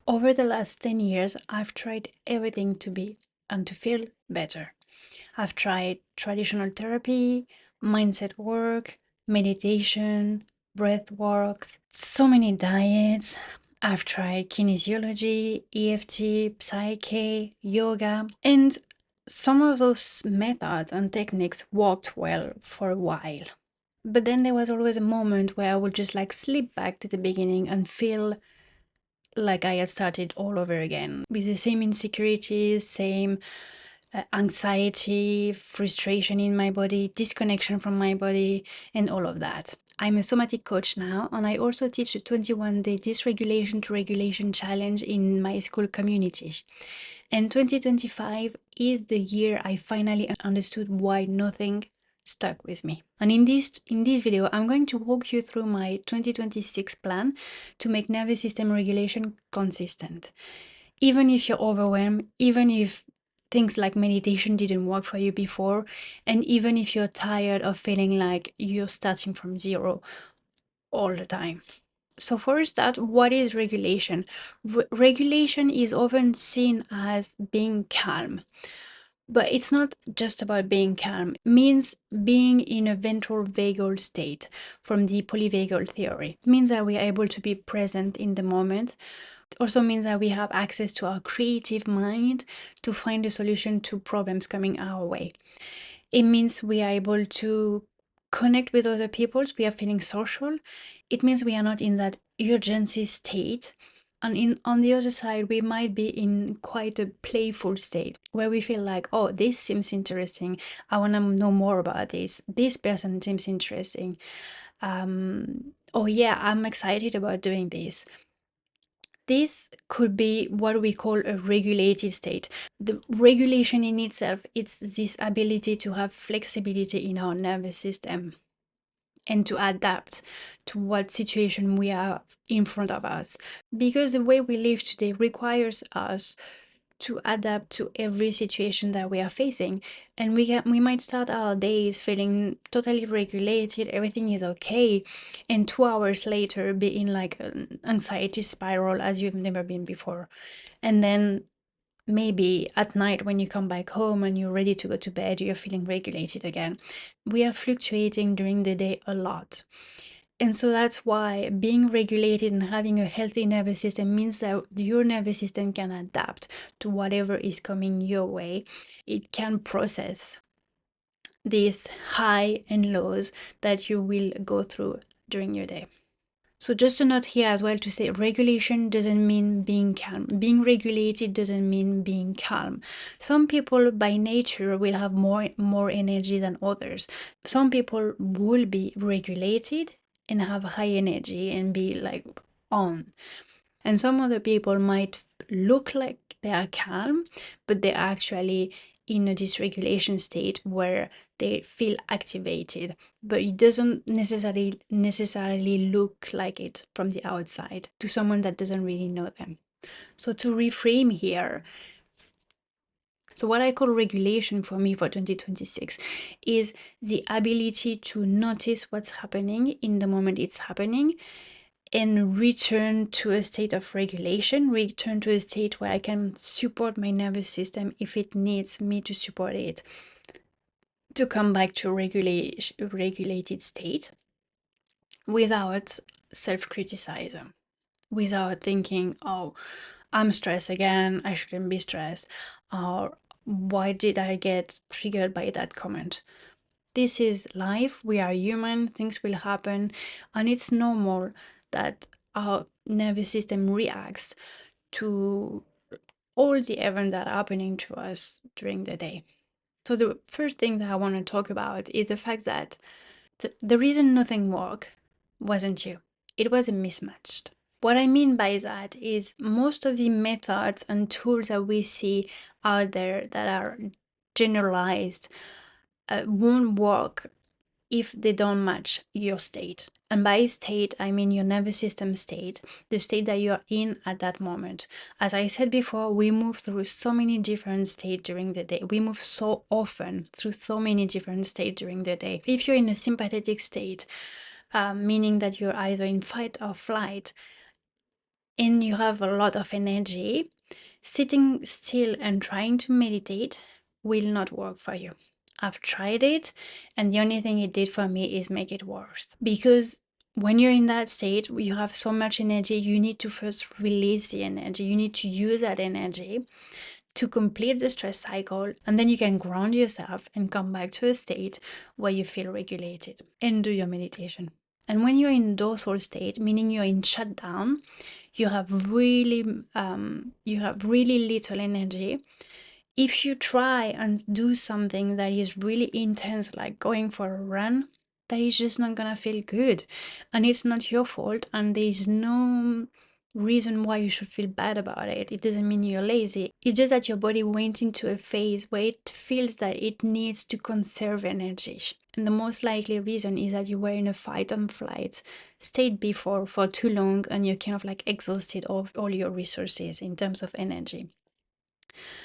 Over the last 10 years, I've tried everything to be and to feel better. I've tried traditional therapy, mindset work, meditation, breath works, so many diets. I've tried kinesiology, EFT, psyche, yoga, and some of those methods and techniques worked well for a while. But then there was always a moment where I would just like slip back to the beginning and feel like I had started all over again with the same insecurities, same anxiety, frustration in my body, disconnection from my body, and all of that. I'm a somatic coach now, and I also teach a 21-day dysregulation to regulation challenge in my Skool community. And 2025 is the year I finally understood why nothing stuck with me. And in this video, I'm going to walk you through my 2026 plan to make nervous system regulation consistent. Even if you're overwhelmed, even if things like meditation didn't work for you before, and even if you're tired of feeling like you're starting from zero all the time. So for a start, what is regulation? Regulation is often seen as being calm, but it's not just about being calm. It means being in a ventral vagal state from the polyvagal theory. It means that we are able to be present in the moment. It also means that we have access to our creative mind to find a solution to problems coming our way. It means we are able to connect with other people, we are feeling social. It means we are not in that urgency state. And on the other side, we might be in quite a playful state where we feel like, oh, this seems interesting. I want to know more about this. This person seems interesting. Oh, yeah, I'm excited about doing this. This could be what we call a regulated state. The regulation in itself, it's this ability to have flexibility in our nervous system and to adapt to what situation we have in front of us. Because the way we live today requires us to adapt to every situation that we are facing, and we might start our days feeling totally regulated, everything is okay, and 2 hours later be in like an anxiety spiral as you've never been before. And then maybe at night when you come back home and you're ready to go to bed, you're feeling regulated again. We are fluctuating during the day a lot. And so that's why being regulated and having a healthy nervous system means that your nervous system can adapt to whatever is coming your way. It can process these high and lows that you will go through during your day. So just a note here as well to say regulation doesn't mean being calm. Being regulated doesn't mean being calm. Some people by nature will have more energy than others. Some people will be regulated and have high energy and be like on. And some other people might look like they are calm, but they're actually in a dysregulation state where they feel activated, but it doesn't necessarily look like it from the outside to someone that doesn't really know them. So to reframe here, so what I call regulation for me for 2026 is the ability to notice what's happening in the moment it's happening and return to a state of regulation, return to a state where I can support my nervous system if it needs me to support it, to come back to a regulated state without self-criticism, without thinking, oh, I'm stressed again, I shouldn't be stressed, or why did I get triggered by that comment? This is life, we are human, things will happen, and it's normal that our nervous system reacts to all the events that are happening to us during the day. So the first thing that I want to talk about is the fact that the reason nothing worked wasn't you. It was a mismatch. What I mean by that is most of the methods and tools that we see out there that are generalized won't work if they don't match your state. And by state, I mean your nervous system state, the state that you're in at that moment. As I said before, we move through so many different states during the day. We move so often through so many different states during the day. If you're in a sympathetic state, meaning that you're either in fight or flight, and you have a lot of energy, sitting still and trying to meditate will not work for you. I've tried it, and the only thing it did for me is make it worse. Because when you're in that state, you have so much energy, you need to first release the energy. You need to use that energy to complete the stress cycle, and then you can ground yourself and come back to a state where you feel regulated and do your meditation. And when you're in dorsal state, meaning you're in shutdown, you have really little energy. If you try and do something that is really intense, like going for a run, that is just not gonna feel good. And it's not your fault, and there's no reason why you should feel bad about it. It doesn't mean you're lazy. It's just that your body went into a phase where it feels that it needs to conserve energy. And the most likely reason is that you were in a fight and flight state before for too long, and you're kind of like exhausted of all your resources in terms of energy.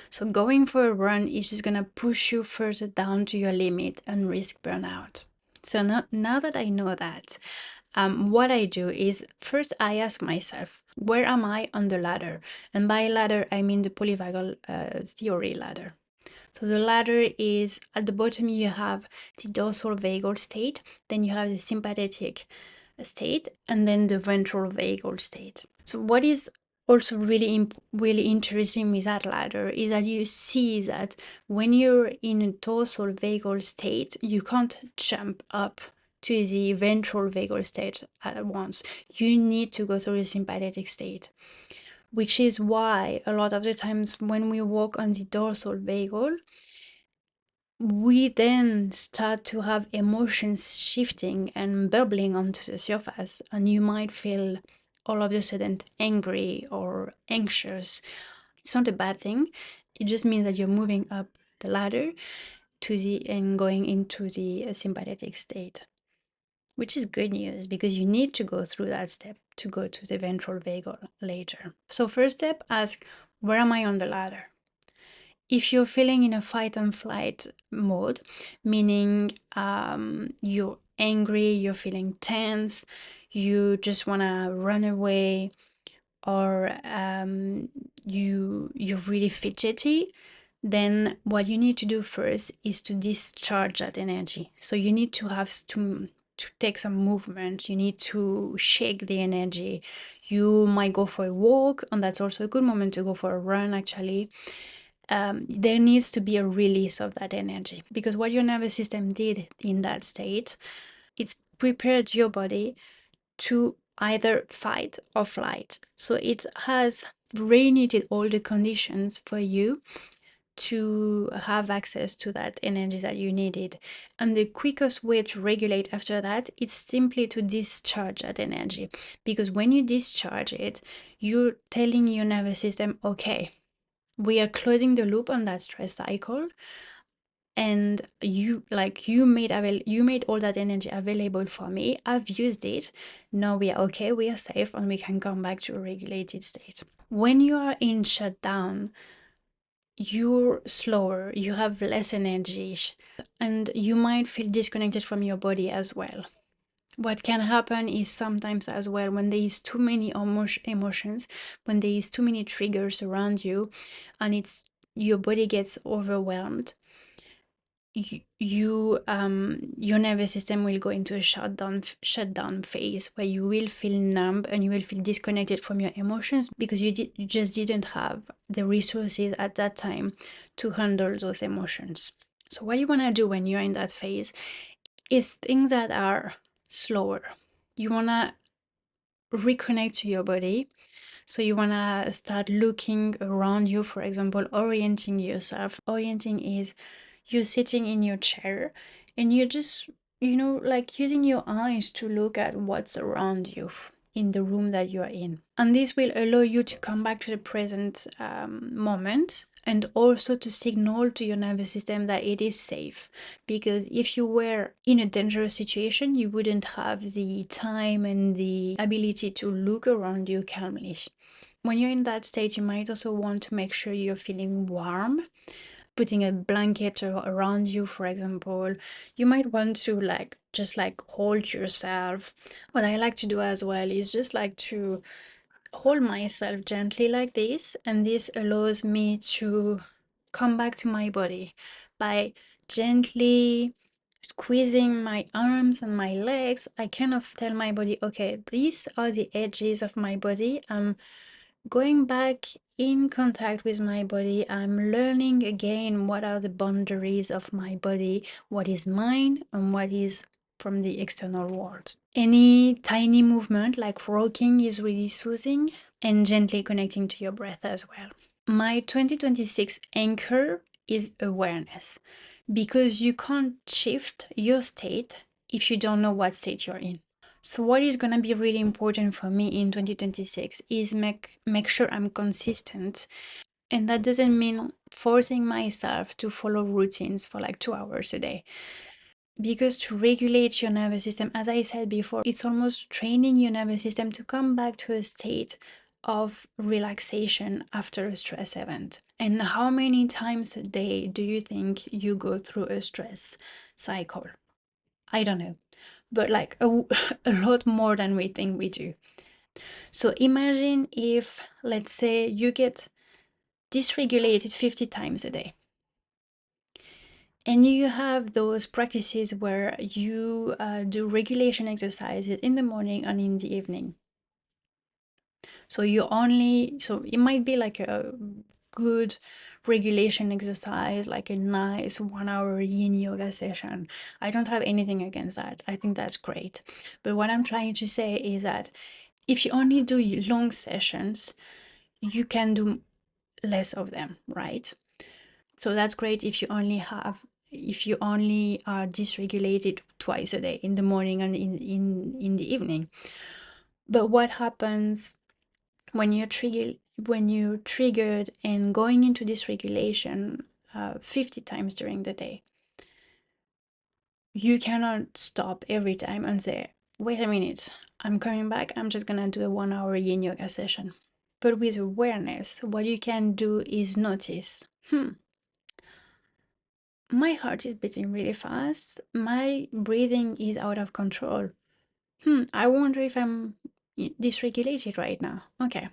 So going for a run is just gonna push you further down to your limit and risk burnout. So now that I know that, what I do is first I ask myself, where am I on the ladder? And by ladder, I mean the polyvagal theory ladder. So the ladder is at the bottom, you have the dorsal vagal state, then you have the sympathetic state, and then the ventral vagal state. So what is also really interesting with that ladder is that you see that when you're in a dorsal vagal state, you can't jump up to the ventral vagal state at once. You need to go through the sympathetic state, which is why a lot of the times when we walk on the dorsal vagal, we then start to have emotions shifting and bubbling onto the surface, and you might feel all of a sudden angry or anxious. It's not a bad thing. It just means that you're moving up the ladder to the and going into the sympathetic state, which is good news because you need to go through that step to go to the ventral vagal later. So first step, ask, where am I on the ladder? If you're feeling in a fight and flight mode, meaning you're angry, you're feeling tense, you just want to run away, or you're really fidgety, then what you need to do first is to discharge that energy. So you need to have to take some movement. You need to shake the energy. You might go for a walk, and that's also a good moment to go for a run, actually. There needs to be a release of that energy, because what your nervous system did in that state, it's prepared your body to either fight or flight. So it has reignited all the conditions for you to have access to that energy that you needed. And the quickest way to regulate after that is simply to discharge that energy, because when you discharge it, you're telling your nervous system, okay, we are closing the loop on that stress cycle, and you made all that energy available for me. I've used it. Now we are okay, we are safe, and we can come back to a regulated state. When you are in shutdown, you're slower, you have less energy, and you might feel disconnected from your body as well. What can happen is sometimes as well, when there is too many emotions, when there is too many triggers around you, and your body gets overwhelmed, your nervous system will go into a shutdown phase where you will feel numb and you will feel disconnected from your emotions, because you just didn't have the resources at that time to handle those emotions. So what you want to do when you're in that phase is things that are slower. You want to reconnect to your body. So you want to start looking around you, for example, orienting yourself. Orienting is you're sitting in your chair and you're just, like using your eyes to look at what's around you in the room that you're in. And this will allow you to come back to the present moment, and also to signal to your nervous system that it is safe. Because if you were in a dangerous situation, you wouldn't have the time and the ability to look around you calmly. When you're in that state, you might also want to make sure you're feeling warm. Putting a blanket around you, for example. You might want to just hold yourself. What I like to do as well is just to hold myself gently like this, and this allows me to come back to my body by gently squeezing my arms and my legs. I kind of tell my body, okay, these are the edges of my body. I'm going back in contact with my body. I'm learning again what are the boundaries of my body, what is mine and what is from the external world. Any tiny movement like rocking is really soothing, and gently connecting to your breath as well. My 2026 anchor is awareness, because you can't shift your state if you don't know what state you're in. So what is going to be really important for me in 2026 is make sure I'm consistent. And that doesn't mean forcing myself to follow routines for like 2 hours a day. Because to regulate your nervous system, as I said before, it's almost training your nervous system to come back to a state of relaxation after a stress event. And how many times a day do you think you go through a stress cycle? I don't know, but like a lot more than we think we do. So imagine if, let's say, you get dysregulated 50 times a day. And you have those practices where you do regulation exercises in the morning and in the evening. So it might be like a good regulation exercise, like a nice 1 hour yin yoga session. I don't have anything against that. I think that's great. But what I'm trying to say is that if you only do long sessions, you can do less of them, right? So that's great if you only are dysregulated twice a day, in the morning and in the evening. But what happens when you're triggered and going into dysregulation 50 times during the day? You cannot stop every time and say, wait a minute, I'm coming back, I'm just gonna do a 1 hour yin yoga session. But with awareness, what you can do is notice, my heart is beating really fast. My breathing is out of control. I wonder if I'm dysregulated right now. Okay,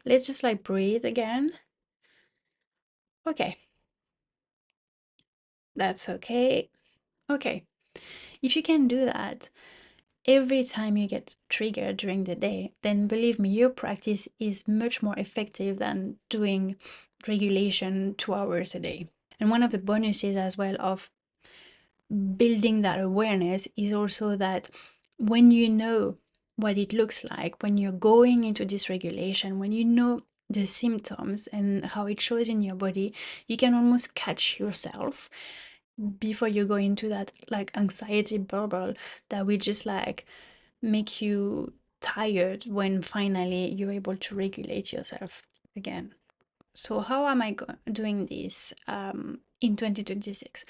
let's just like breathe again. Okay, that's okay. Okay, if you can do that every time you get triggered during the day, then believe me, your practice is much more effective than doing regulation 2 hours a day. And one of the bonuses as well of building that awareness is also that when you know what it looks like, when you're going into dysregulation, when you know the symptoms and how it shows in your body, you can almost catch yourself before you go into that like anxiety bubble that will just like make you tired when finally you're able to regulate yourself again. So how am I doing this in 2026?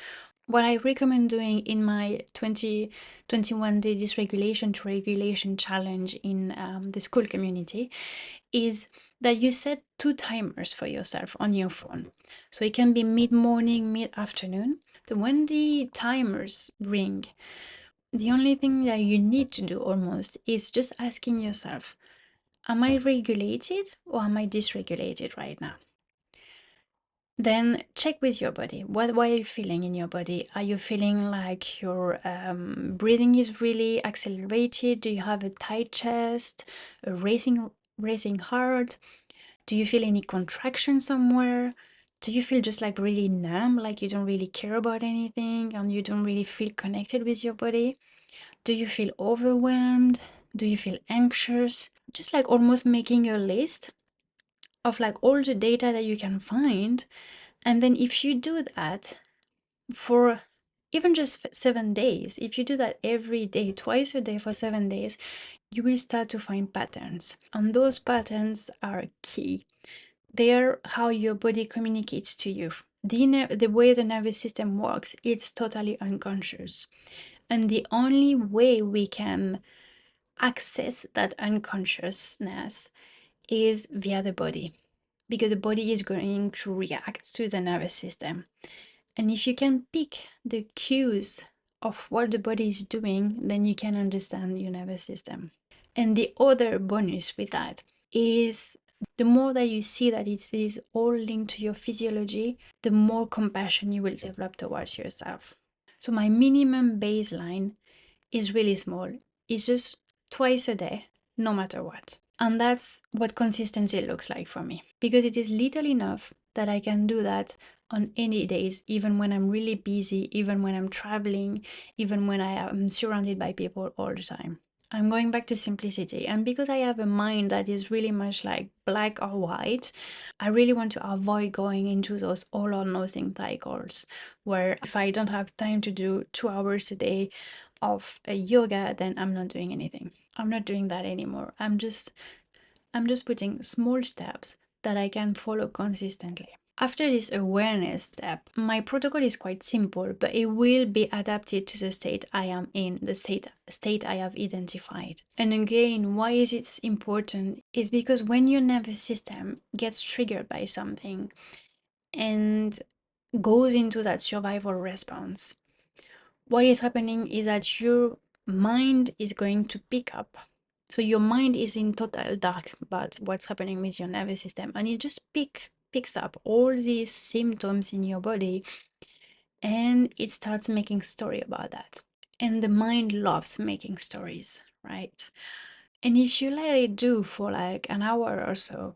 What I recommend doing in my 2021 day dysregulation to regulation challenge in the Skool community is that you set 2 timers for yourself on your phone. So it can be mid-morning, mid-afternoon. So when the timers ring, the only thing that you need to do almost is just asking yourself, am I regulated or am I dysregulated right now? Then check with your body. What are you feeling in your body? Are you feeling like your breathing is really accelerated? Do you have a tight chest, a racing heart? Do you feel any contraction somewhere? Do you feel just like really numb, like you don't really care about anything and you don't really feel connected with your body? Do you feel overwhelmed? Do you feel anxious? Just like almost making a list of like all the data that you can find. And then if you do that for even just 7 days, if you do that every day, twice a day for 7 days, you will start to find patterns. And those patterns are key. They're how your body communicates to you. The way the nervous system works, it's totally unconscious. And the only way we can access that unconsciousness is via the body, because the body is going to react to the nervous system. And if you can pick the cues of what the body is doing, then you can understand your nervous system. And the other bonus with that is the more that you see that it is all linked to your physiology, the more compassion you will develop towards yourself. So my minimum baseline is really small. It's just twice a day, no matter what. And that's what consistency looks like for me, because it is little enough that I can do that on any days, even when I'm really busy, even when I'm traveling, even when I am surrounded by people all the time. I'm going back to simplicity. And because I have a mind that is really much like black or white, I really want to avoid going into those all or nothing cycles where if I don't have time to do 2 hours a day of a yoga, then I'm not doing anything. I'm not doing that anymore. I'm just putting small steps that I can follow consistently. After this awareness step, my protocol is quite simple, but it will be adapted to the state I am in, the state I have identified. And again, why is it important? Is because when your nervous system gets triggered by something and goes into that survival response, what is happening is that your mind is going to pick up. So your mind is in total dark about what's happening with your nervous system, and it just picks up all these symptoms in your body, and it starts making story about that. And the mind loves making stories, right? And if you let it do for like an hour or so,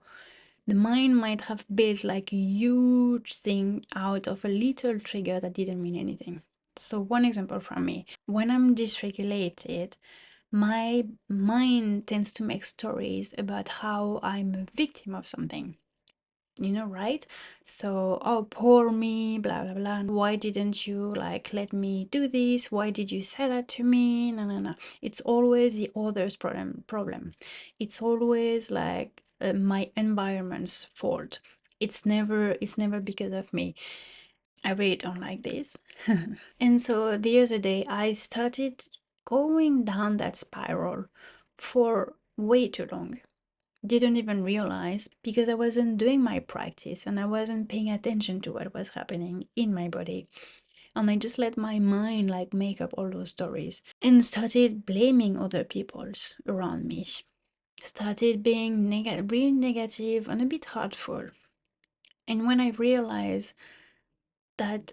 the mind might have built like a huge thing out of a little trigger that didn't mean anything. So, one example from me, when I'm dysregulated, my mind tends to make stories about how I'm a victim of something, right? So, oh, poor me, blah, blah, blah. Why didn't you like let me do this? Why did you say that to me? No, no, no. It's always the other's problem. It's always like my environment's fault. It's never because of me. I really don't like this. And so the other day, I started going down that spiral for way too long. Didn't even realize because I wasn't doing my practice and I wasn't paying attention to what was happening in my body. And I just let my mind like make up all those stories and started blaming other people's around me. Started being really negative and a bit hurtful. And when I realized that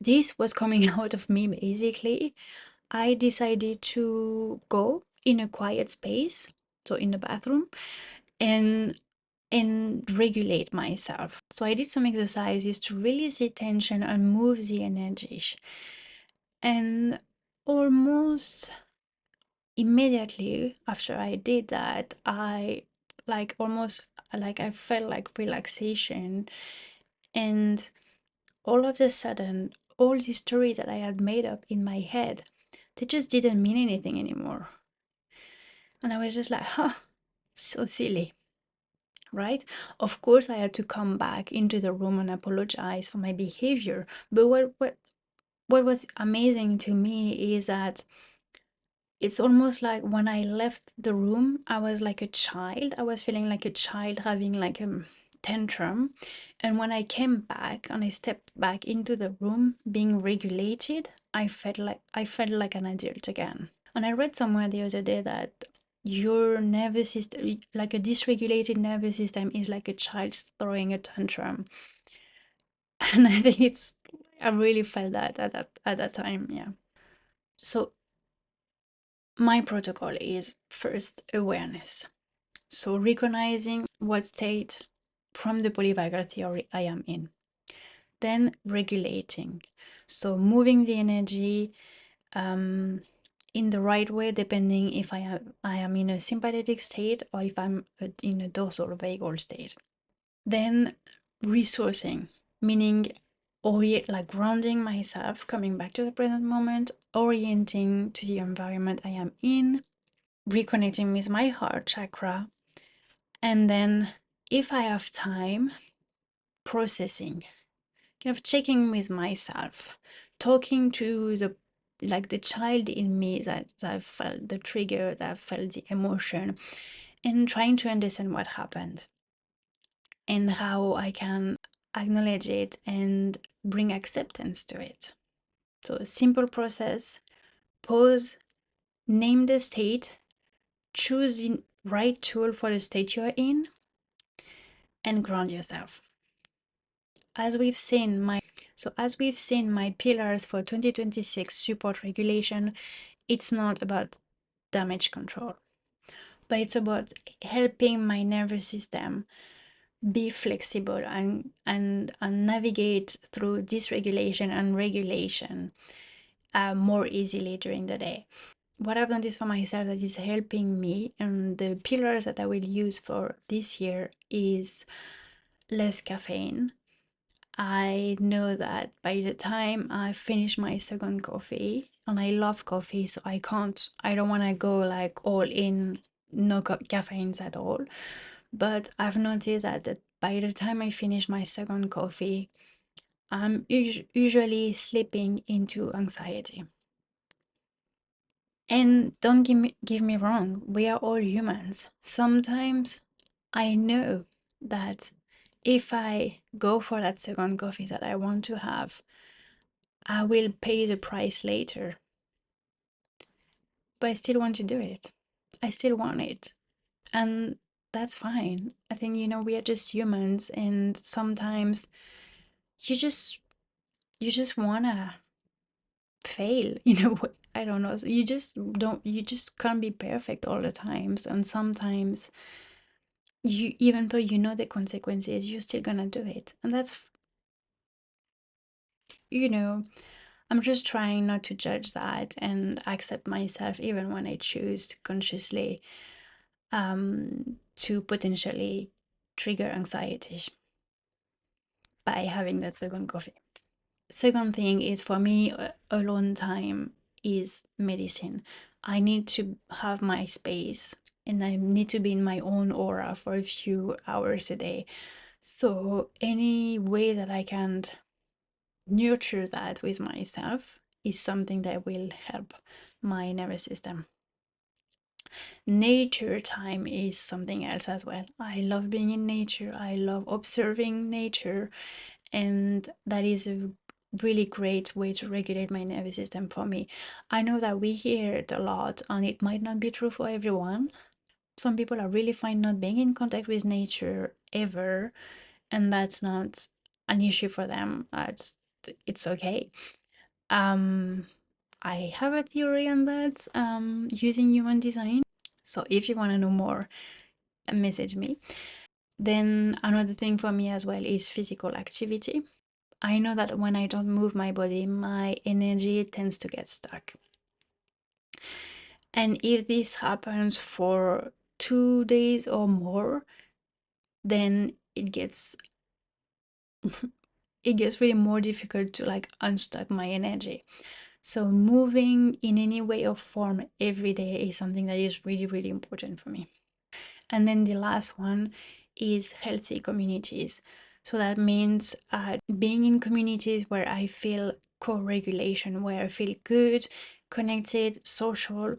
this was coming out of me basically, I decided to go in a quiet space, so in the bathroom, and regulate myself. So I did some exercises to release the tension and move the energy. And almost immediately after I did that, I like almost like I felt like relaxation, and all of a sudden all the stories that I had made up in my head, they just didn't mean anything anymore. And I was just like, huh, so silly, right? Of course, I had to come back into the room and apologize for my behavior. But what was amazing to me is that it's almost like when I left the room, I was like a child. I was feeling like a child having like a tantrum. And when I came back and I stepped back into the room being regulated, I felt like an adult again. And I read somewhere the other day that your nervous system, like a dysregulated nervous system, is like a child throwing a tantrum. And I think I really felt that at that time, yeah. So my protocol is first awareness. So recognizing what state from the polyvagal theory I am in. Then regulating. So moving the energy in the right way, depending if I am in a sympathetic state or if I'm in a dorsal vagal state. Then resourcing, meaning like grounding myself, coming back to the present moment, orienting to the environment I am in, reconnecting with my heart chakra, and then if I have time, processing, kind of checking with myself, talking to the child in me that felt the trigger, that felt the emotion, and trying to understand what happened and how I can acknowledge it and bring acceptance to it. So a simple process: pause, name the state, choose right tool for the state you're in, and ground yourself. As we've seen, my pillars for 2026 support regulation, it's not about damage control, but it's about helping my nervous system be flexible and navigate through dysregulation and regulation more easily during the day. What I've noticed for myself that is helping me, and the pillars that I will use for this year, is less caffeine. I know that by the time I finish my second coffee, and I love coffee, so I don't want to go like all in, no caffeines at all. But I've noticed that by the time I finish my second coffee, I'm usually slipping into anxiety. And don't give me wrong, we are all humans. Sometimes I know that if I go for that second coffee that I want to have, I will pay the price later. But I still want to do it. I still want it. And that's fine. I think, we are just humans, and sometimes you just wanna fail, I don't know. You just can't be perfect all the times. And sometimes even though you know the consequences, you're still gonna do it. And that's, you know, I'm just trying not to judge that and accept myself even when I choose consciously to potentially trigger anxiety by having that second coffee. Second thing is, for me, alone time is medicine. I need to have my space, and I need to be in my own aura for a few hours a day. So any way that I can nurture that with myself is something that will help my nervous system. Nature time is something else as well. I love being in nature. I love observing nature, and that is a really great way to regulate my nervous system for me. I know that we hear it a lot, and it might not be true for everyone. Some people are really fine not being in contact with nature ever, and that's not an issue for them. It's okay. Um, I have a theory on that, using human design. So if you want to know more, message me. Then another thing for me as well is physical activity. I know that when I don't move my body, my energy tends to get stuck. And if this happens for 2 days or more, then it gets really more difficult to like unstuck my energy. So moving in any way or form every day is something that is really, really important for me. And then the last one is healthy communities. So that means being in communities where I feel co-regulation, where I feel good, connected, social,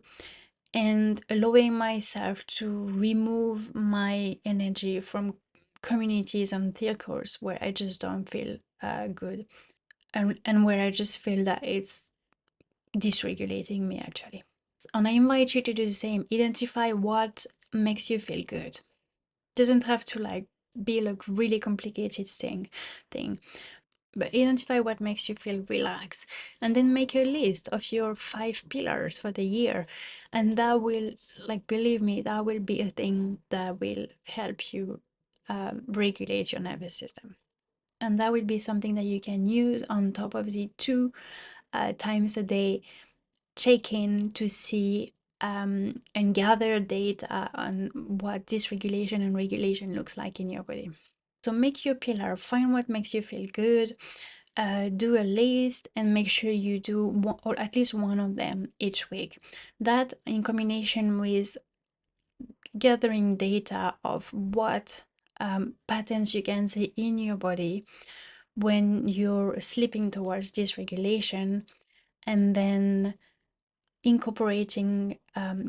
and allowing myself to remove my energy from communities and circles where I just don't feel good, and where I just feel that it's dysregulating me actually. And I invite you to do the same. Identify what makes you feel good. Doesn't have to like be like really complicated thing, but identify what makes you feel relaxed, and then make a list of your 5 pillars for the year, and that will, like, believe me, that will be a thing that will help you regulate your nervous system. And that will be something that you can use on top of the 2 times a day check in to see and gather data on what dysregulation and regulation looks like in your body. So make your pillar, find what makes you feel good, do a list, and make sure you do one, or at least one of them each week. That, in combination with gathering data of what patterns you can see in your body when you're slipping towards dysregulation, and then incorporating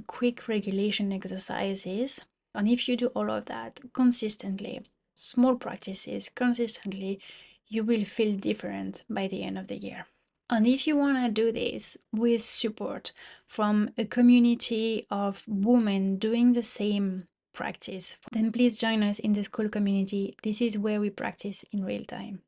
quick regulation exercises. And if you do all of that consistently, small practices consistently, you will feel different by the end of the year. And if you want to do this with support from a community of women doing the same practice, then please join us in the Skool community. This is where we practice in real time.